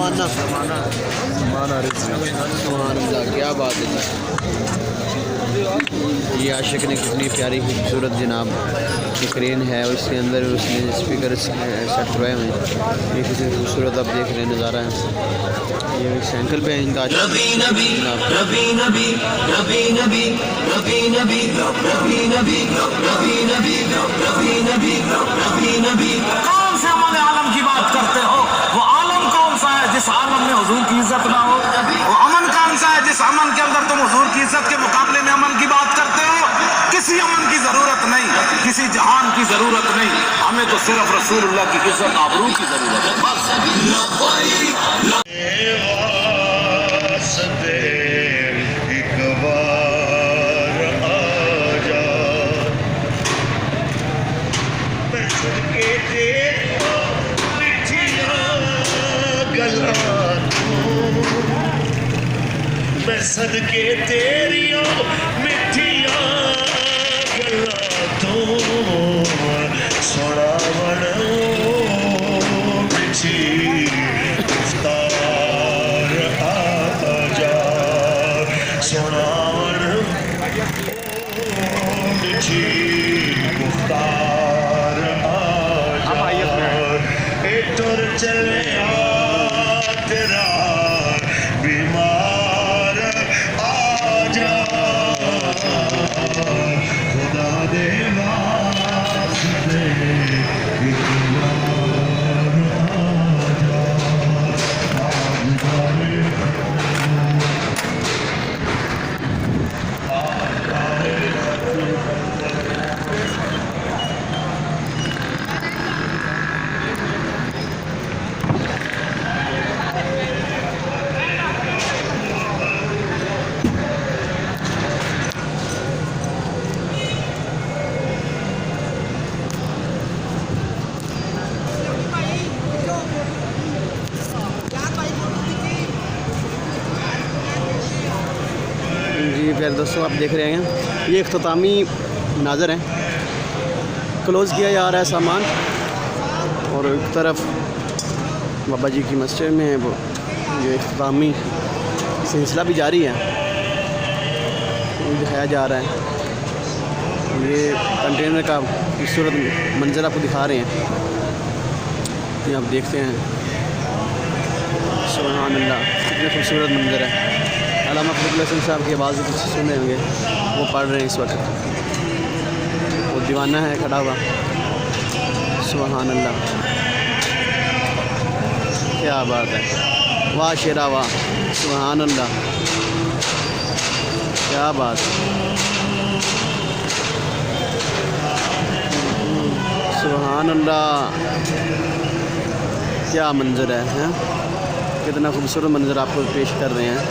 ज़माना क्या बात है जी। ये आशिक ने कितनी प्यारी खूबसूरत जनाब स्क्रीन है और इसके अंदर उसने स्पीकर सेट करवाए हुए हैं। ये कितनी खूबसूरत आप देख रहे हैं नज़ारा है। ये साइकिल पे है इनका कौन से अमल आलम की बात करते हो? वो आलम कौन सा है जिस आलम में हुजूर की इज्जत ना हो? वो अमन कौन सा है जिस अमन के अंदर तुम हुजूर की इज्जत के मुकाबले में अमन की बात करते हो? किसी अमन की जरूरत नहीं, किसी जहान की जरूरत नहीं, हमें तो सिर्फ रसूलुल्लाह की इज्जत आबरू की जरूरत है बस। मैं सदके तेरियों मिठिया गला तो सोना बनो मिठी इफ्तार आजा सोना बनो मिठी इफ्तार आजा एक टुर चले तेरा बीमार आजा खुदा दे वास्ते एक बार जी प्यारे दोस्तों, आप देख रहे हैं ये इख्तितामी नाज़र है। क्लोज़ किया जा रहा है सामान और एक तरफ बाबा जी की मस्जिद में वो ये इख्तितामी सिलसिला भी जारी है, दिखाया जा रहा है। ये कंटेनर का खूबसूरत मंजर आपको दिखा रहे हैं, ये आप देखते हैं। सुभान अल्लाह, कितने खूबसूरत मंजर है। अल्लामा फजल हसन साहब की आवाज़ कुछ सुन रहे होंगे, वो पढ़ रहे हैं इस वक्त। वो दीवाना है खड़ा हुआ। सुभान अल्लाह, क्या बात है, वाह शेरा वाह, सुभान अल्लाह, क्या बात है, सुभान अल्लाह, क्या मंजर है, हैं? कितना खूबसूरत मंजर आपको पेश कर रहे हैं।